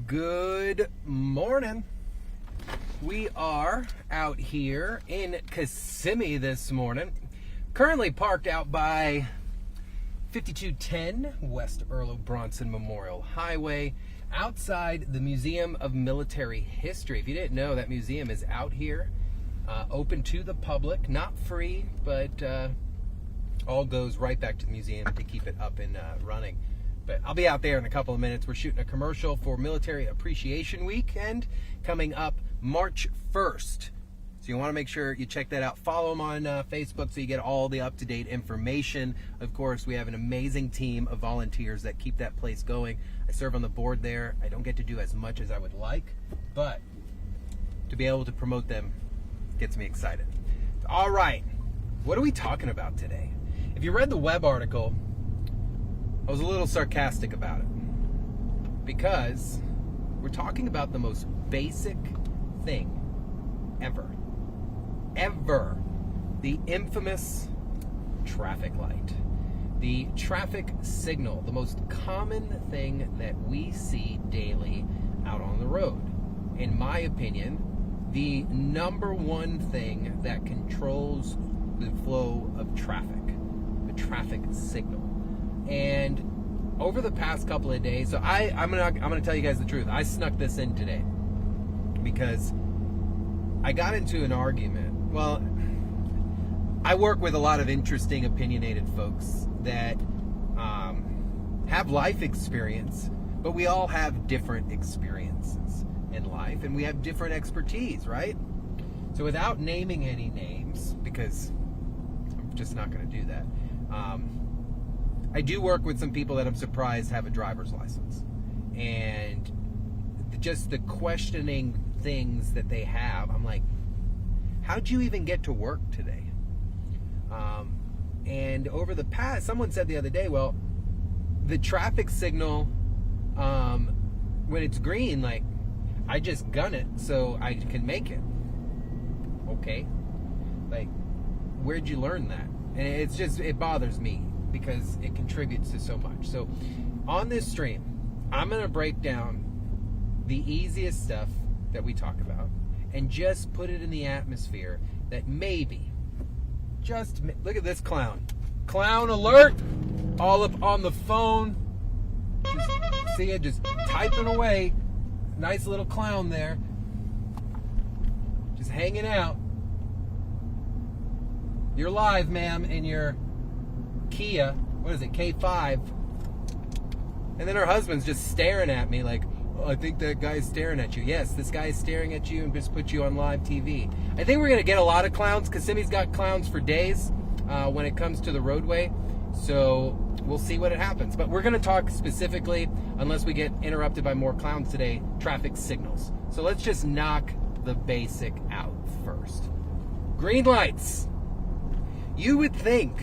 Good morning. We are out here in Kissimmee this morning, currently parked out by 5210 West Earl of Bronson Memorial Highway, outside the Museum of Military History. If you didn't know, that museum is out here, open to the public, not free, but all goes right back to the museum to keep it up and running. But I'll be out there in a couple of minutes. We're shooting a commercial for Military Appreciation Weekend coming up March 1st. So you want to make sure you check that out. Follow them on Facebook so you get all the up-to-date information. Of course, we have an amazing team of volunteers that keep that place going. I serve on the board there. I don't get to do as much as I would like, but to be able to promote them gets me excited. All right, what are we talking about today? If you read the web article, I was a little sarcastic about it because we're talking about the most basic thing ever. The infamous traffic light. The traffic signal, the most common thing that we see daily out on the road. In my opinion, the number one thing that controls the flow of traffic, the traffic signal. And over the past couple of days, so I'm gonna tell you guys the truth. I snuck this in today because I got into an argument. Well, I work with a lot of interesting, opinionated folks that have life experience, but we all have different experiences in life, and we have different expertise, right? So without naming any names, because I'm just not going to do that, I do work with some people that I'm surprised have a driver's license. And just the questioning things that they have, I'm like, how'd you even get to work today? And over the past, someone said the other day, well, the traffic signal, when it's green, like, I just gun it so I can make it. Okay. Like, where'd you learn that? And it bothers me because it contributes to so much. So on this stream, I'm going to break down the easiest stuff that we talk about and just put it in the atmosphere that maybe, look at this clown. Clown alert! All up on the phone. See it just typing away. Nice little clown there. Just hanging out. You're live, ma'am, in your Kia. What is it, K5? And then her husband's just staring at me like, oh, I think that guy's staring at you. Yes, this guy is staring at you and just put you on live TV. I think we're going to get a lot of clowns. Kissimmee's got clowns for days when it comes to the roadway. So we'll see what happens. But we're going to talk specifically, unless we get interrupted by more clowns today, traffic signals. So let's just knock the basic out first. Green lights. You would think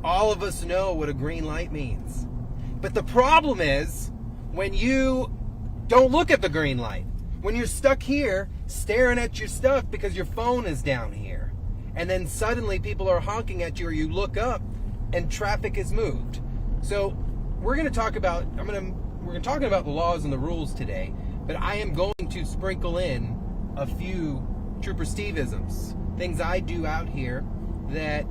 all of us know what a green light means. But the problem is when you don't look at the green light. When you're stuck here staring at your stuff because your phone is down here. And then suddenly people are honking at you, or you look up and traffic is moved. So we're going to talk about the laws and the rules today, but I am going to sprinkle in a few Trooper Steve-isms, things I do out here that,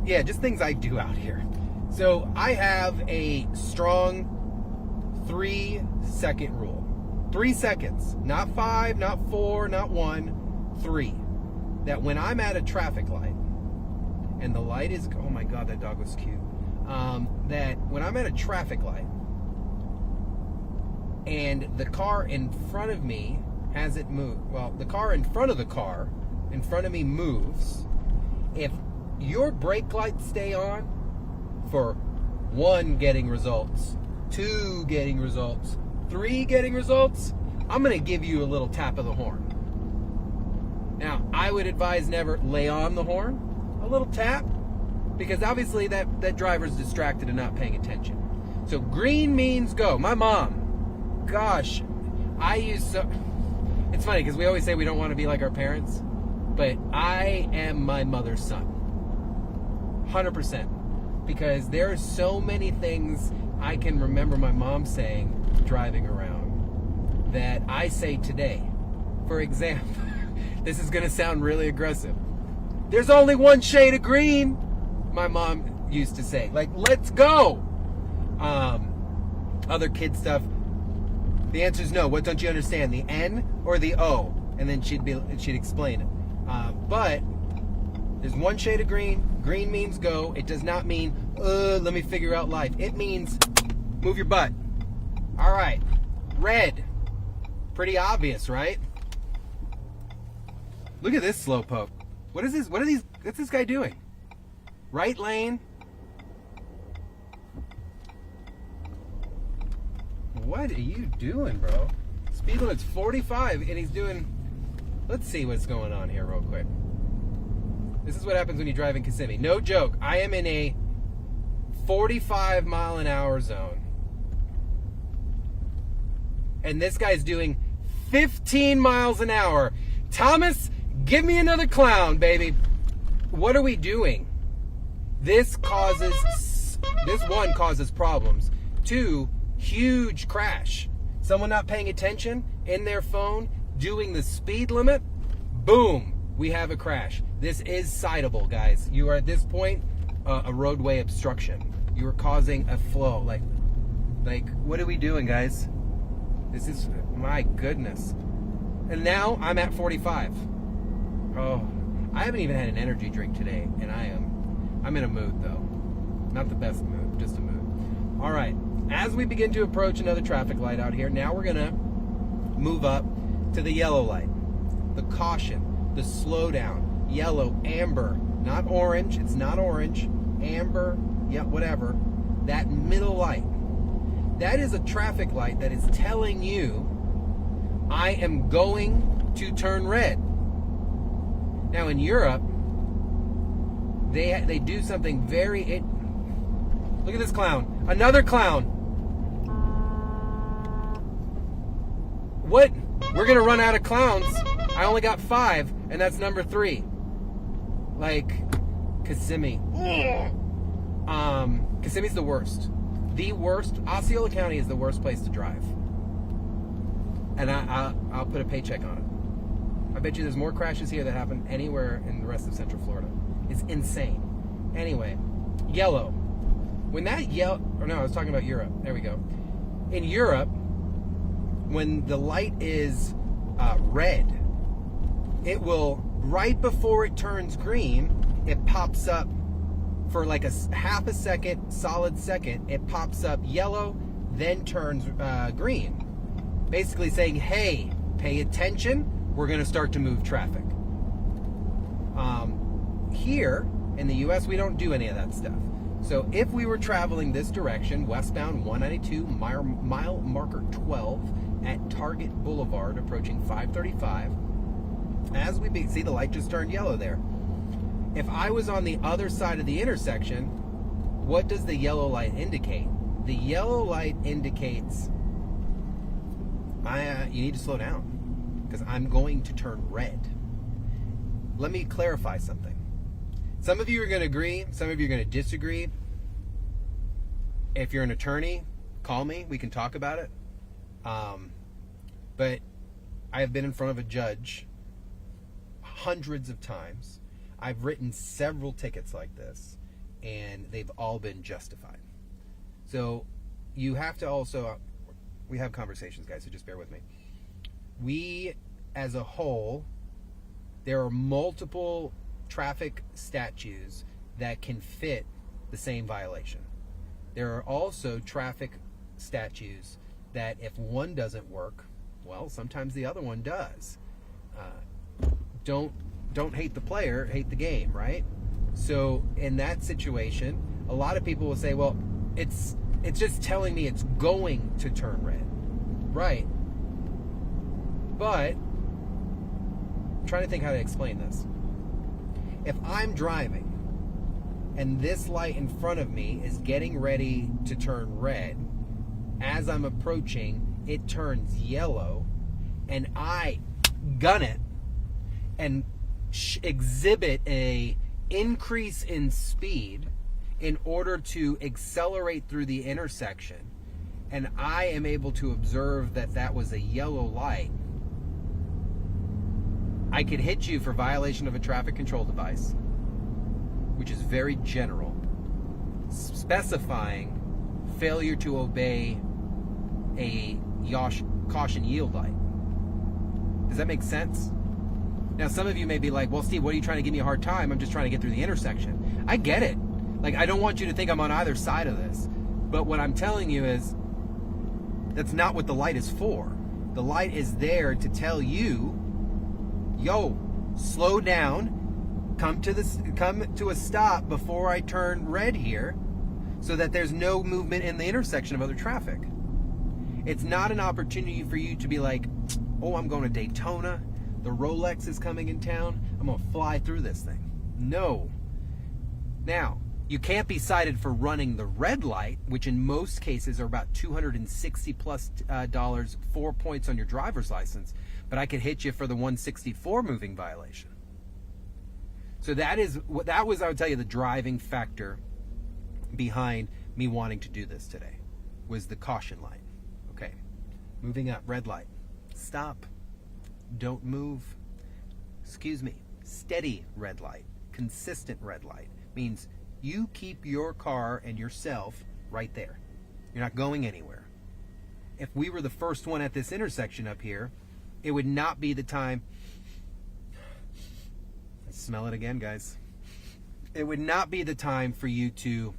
just things I do out here. So I have a strong 3-second rule. 3 seconds, not 5, not 4, not 1, 3. That when I'm at a traffic light and the light is, oh my God, that dog was cute. That when I'm at a traffic light and the car in front of me hasn't moved, well, the car in front of me moves, if your brake lights stay on for 1 getting results, 2 getting results, 3 getting results, I'm going to give you a little tap of the horn. Now, I would advise never lay on the horn, a little tap, because obviously that driver's distracted and not paying attention. So green means go. My mom, gosh, it's funny because we always say we don't want to be like our parents, but I am my mother's son. 100%. because there are so many things I can remember my mom saying driving around that I say today. For example, this is going to sound really aggressive. There's only one shade of green, my mom used to say. Like, let's go. Other kid stuff. The answer is no. What don't you understand? The N or the O? And then she'd explain it. But there's one shade of green. Green means go. It does not mean, let me figure out life. It means move your butt. All right. Red. Pretty obvious, right? Look at this slowpoke. What is this? What's this guy doing? Right lane. What are you doing, bro? Speed limit's 45 and he's doing... Let's see what's going on here real quick. This is what happens when you drive in Kissimmee. No joke. I am in a 45 mile an hour zone. And this guy's doing 15 miles an hour. Thomas, give me another clown, baby. What are we doing? This causes problems. 2, huge crash. Someone not paying attention in their phone, doing the speed limit, boom, we have a crash. This is citable, guys. You are at this point a roadway obstruction. You are causing a flow. Like, what are we doing, guys? This is, my goodness. And now I'm at 45. Oh, I haven't even had an energy drink today, and I'm in a mood though. Not the best mood, just a mood. All right. As we begin to approach another traffic light out here, now we're going to move up to the yellow light. The caution, the slowdown, yellow, amber, not orange, it's not orange, amber, yeah, whatever. That middle light. That is a traffic light that is telling you, I am going to turn red. Now in Europe, they do something very... Look at this clown. Another clown. What? We're going to run out of clowns. I only got 5, and that's number 3. Like, Kissimmee. Kissimmee's the worst. The worst. Osceola County is the worst place to drive. And I'll put a paycheck on it. I bet you there's more crashes here that happen anywhere in the rest of Central Florida. It's insane. Anyway, yellow. When that I was talking about Europe. There we go. In Europe, when the light is red, it will, right before it turns green, it pops up for like a half a second, solid second. It pops up yellow, then turns green. Basically saying, hey, pay attention. We're going to start to move traffic. Here in the U.S., we don't do any of that stuff. So if we were traveling this direction, westbound 192, mile marker 12 at Target Boulevard, approaching 535, as we see the light just turned yellow there. If I was on the other side of the intersection, what does the yellow light indicate? The yellow light indicates you need to slow down because I'm going to turn red. Let me clarify something. Some of you are going to agree, some of you are going to disagree. If you're an attorney, call me. We can talk about it. But I have been in front of a judge hundreds of times. I've written several tickets like this, and they've all been justified. So you have to also, we have conversations, guys, so just bear with me. We, as a whole, there are multiple traffic statutes that can fit the same violation. There are also traffic statutes that if one doesn't work, well, sometimes the other one does. Don't hate the player, hate the game, right? So in that situation, a lot of people will say, well, it's just telling me it's going to turn red. Right. But I'm trying to think how to explain this. If I'm driving and this light in front of me is getting ready to turn red, as I'm approaching, it turns yellow, and I gun it and exhibit a increase in speed in order to accelerate through the intersection, and I am able to observe that that was a yellow light, I could hit you for violation of a traffic control device, which is very general, specifying failure to obey a caution yield light. Does that make sense? Now, some of you may be like, well, Steve, what are you trying to give me a hard time? I'm just trying to get through the intersection. I get it. Like, I don't want you to think I'm on either side of this. But what I'm telling you is that's not what the light is for. The light is there to tell you, yo, slow down, come to a stop before I turn red here, so that there's no movement in the intersection of other traffic. It's not an opportunity for you to be like, oh, I'm going to Daytona, the Rolex is coming in town, I'm going to fly through this thing. No. Now, you can't be cited for running the red light, which in most cases are about $260 plus 4 points on your driver's license, but I could hit you for the 164 moving violation. So that was, I would tell you, the driving factor behind me wanting to do this today, was the caution light. Okay, moving up, red light. Stop. Don't move. Excuse me. Steady red light. Consistent red light means you keep your car and yourself right there. You're not going anywhere. If we were the first one at this intersection up here, it would not be the time. Smell it again, guys. It would not be the time for you to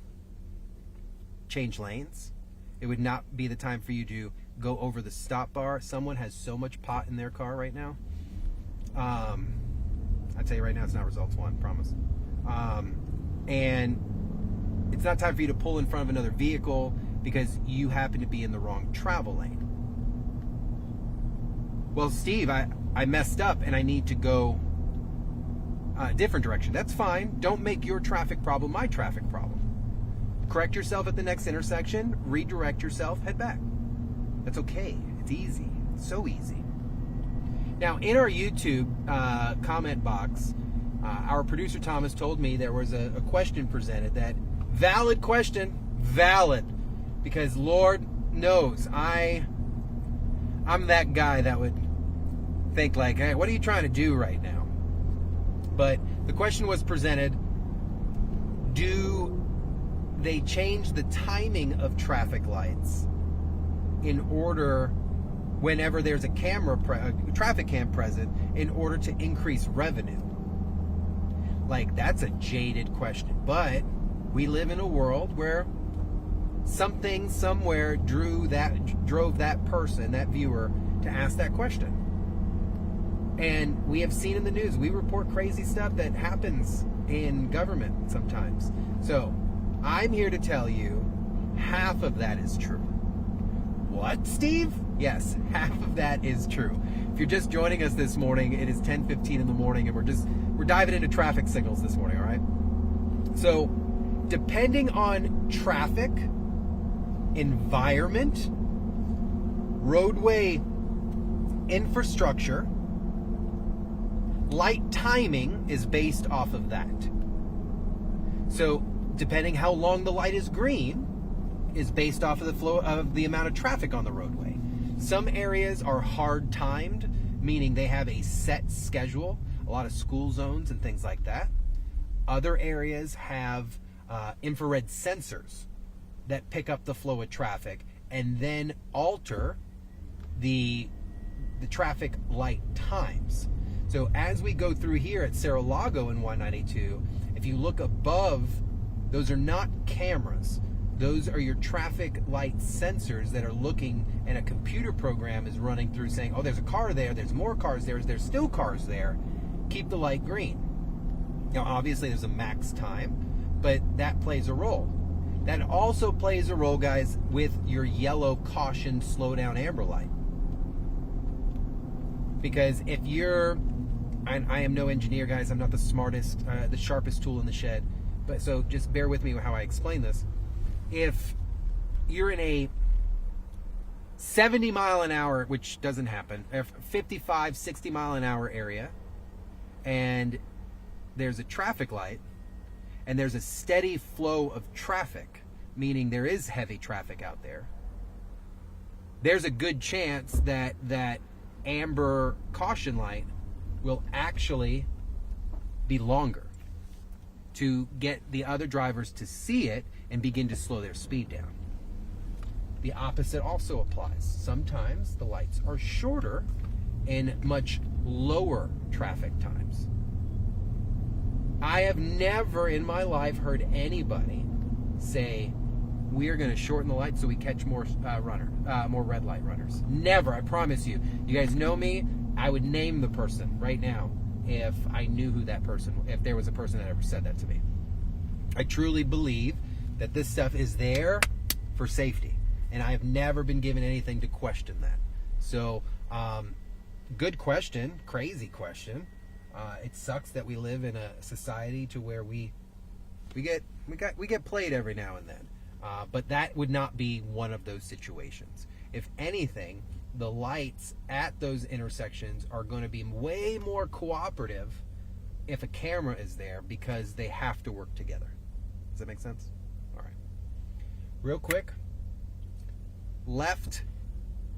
change lanes. It would not be the time for you to go over the stop bar. Someone has so much pot in their car right now. I tell you right now, it's not results one, promise. And it's not time for you to pull in front of another vehicle because you happen to be in the wrong travel lane. Well, Steve, I messed up and I need to go a different direction. That's fine. Don't make your traffic problem my traffic problem. Correct yourself at the next intersection, redirect yourself, head back. That's okay. It's easy. It's so easy. Now, in our YouTube comment box, our producer Thomas told me there was a question presented, that valid question, valid, because Lord knows I'm that guy that would think like, hey, what are you trying to do right now? But the question was presented, do they change the timing of traffic lights in order, whenever there's a traffic cam present, in order to increase revenue? Like, that's a jaded question, but we live in a world where something somewhere drove that person, that viewer, to ask that question. And we have seen in the news, we report crazy stuff that happens in government sometimes. So I'm here to tell you half of that is true. What, Steve? Yes, half of that is true. If you're just joining us this morning, it is 10:15 in the morning, and we're diving into traffic signals this morning, all right? So, depending on traffic, environment, roadway infrastructure, light timing is based off of that. So, depending how long the light is green is based off of the flow of the amount of traffic on the roadway. Some areas are hard timed, meaning they have a set schedule, a lot of school zones and things like that. Other areas have infrared sensors that pick up the flow of traffic and then alter the traffic light times. So as we go through here at Cerro Lago in 192, if you look above, those are not cameras. Those are your traffic light sensors that are looking, and a computer program is running through saying, oh, there's a car there, there's more cars there, there's still cars there, keep the light green. Now, obviously, there's a max time, but that plays a role. That also plays a role, guys, with your yellow caution, slow down, amber light. Because if you're, I am no engineer, guys, I'm not the smartest, the sharpest tool in the shed, but so just bear with me how I explain this. If you're in a 70 mile an hour, which doesn't happen, 55, 60 mile an hour area, and there's a traffic light, and there's a steady flow of traffic, meaning there is heavy traffic out there, there's a good chance that that amber caution light will actually be longer to get the other drivers to see it and begin to slow their speed down. The opposite also applies. Sometimes the lights are shorter in much lower traffic times. I have never in my life heard anybody say, we're going to shorten the light so we catch more more red light runners. Never, I promise you. You guys know me, I would name the person right now if I knew who that person, if there was a person that ever said that to me. I truly believe that this stuff is there for safety, and I have never been given anything to question that. So, good question, crazy question. It sucks that we live in a society to where we get played every now and then. But that would not be one of those situations. If anything, the lights at those intersections are going to be way more cooperative if a camera is there, because they have to work together. Does that make sense? All right. Real quick, left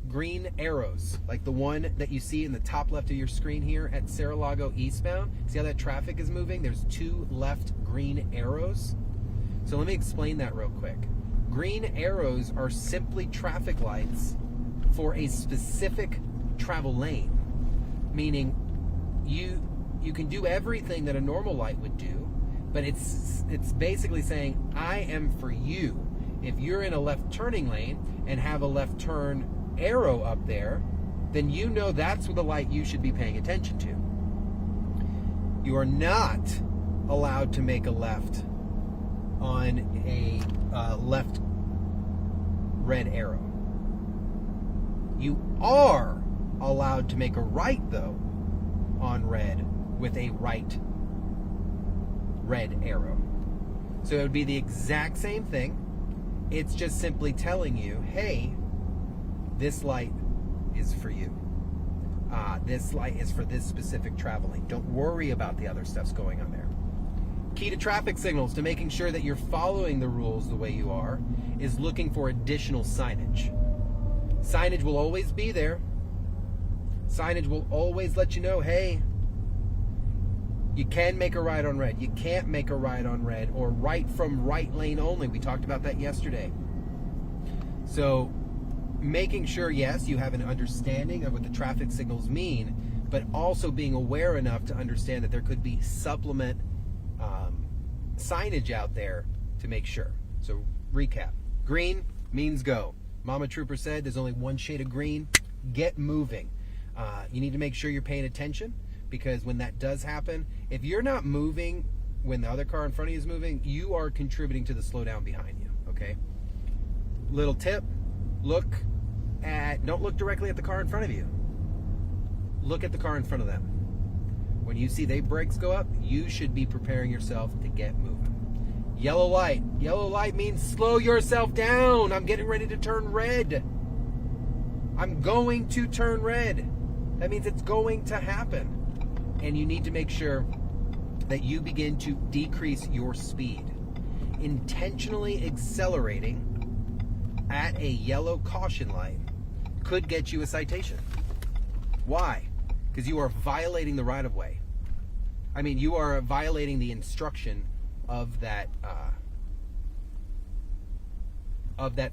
green arrows, like the one that you see in the top left of your screen here at Cerro eastbound. See how that traffic is moving? There's 2 left green arrows. So let me explain that real quick. Green arrows are simply traffic lights for a specific travel lane, meaning you can do everything that a normal light would do, but it's basically saying, I am for you. If you're in a left turning lane and have a left turn arrow up there, then you know that's the light you should be paying attention to. You are not allowed to make a left on a left red arrow. You are allowed to make a right, though, on red with a right red arrow. So it would be the exact same thing. It's just simply telling you, hey, this light is for you. This light is for this specific traveling. Don't worry about the other stuff's going on there. Key to traffic signals, to making sure that you're following the rules the way you are, is looking for additional signage. Signage will always be there. Signage will always let you know, hey, you can make a right on red. You can't make a right on red, or right from right lane only. We talked about that yesterday. So making sure, yes, you have an understanding of what the traffic signals mean, but also being aware enough to understand that there could be supplement signage out there to make sure. So recap. Green means go. Mama Trooper said there's only one shade of green. Get moving. You need to make sure you're paying attention, because when that does happen, if you're not moving when the other car in front of you is moving, you are contributing to the slowdown behind you, okay? Little tip, don't look directly at the car in front of you. Look at the car in front of them. When you see their brakes go up, you should be preparing yourself to get moving. Yellow light. Yellow light means slow yourself down. I'm getting ready to turn red. I'm going to turn red. That means it's going to happen. And you need to make sure that you begin to decrease your speed. Intentionally accelerating at a yellow caution light could get you a citation. Why? Because you are violating the right-of-way. I mean, you are violating the instruction of that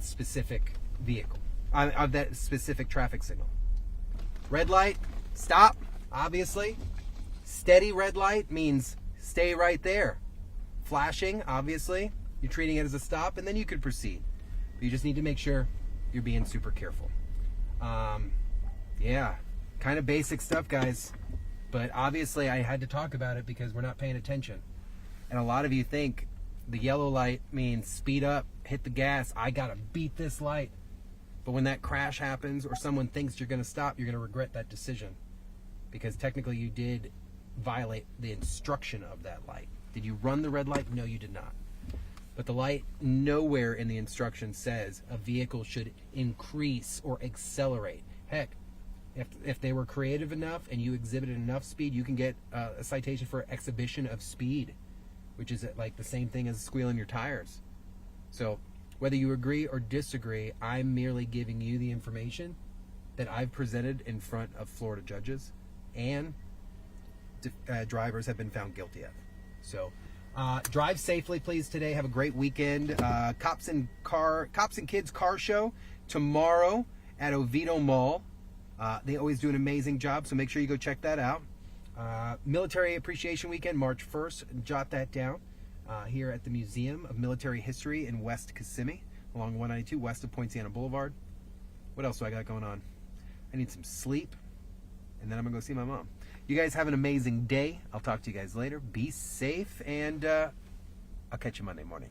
specific vehicle, of that specific traffic signal. Red light, stop, obviously. Steady red light means stay right there. Flashing, obviously, you're treating it as a stop, and then you could proceed. But you just need to make sure you're being super careful. Yeah, kind of basic stuff, guys. But obviously I had to talk about it because we're not paying attention. And a lot of you think the yellow light means speed up, hit the gas, I gotta beat this light. But when that crash happens or someone thinks you're gonna stop, you're gonna regret that decision. Because technically you did violate the instruction of that light. Did you run the red light? No, you did not. But the light nowhere in the instruction says a vehicle should increase or accelerate. Heck, if they were creative enough and you exhibited enough speed, you can get a citation for exhibition of speed. which is like the same thing as squealing your tires. So whether you agree or disagree, I'm merely giving you the information that I've presented in front of Florida judges and drivers have been found guilty of. So drive safely, please, today. Have a great weekend. Cops and Kids car show tomorrow at Oviedo Mall. They always do an amazing job, so make sure you go check that out. Military Appreciation Weekend, March 1st. Jot that down. Here at the Museum of Military History in West Kissimmee, along 192 west of Poinciana Boulevard. What else do I got going on? I need some sleep, and then I'm going to go see my mom. You guys have an amazing day. I'll talk to you guys later. Be safe, and I'll catch you Monday morning.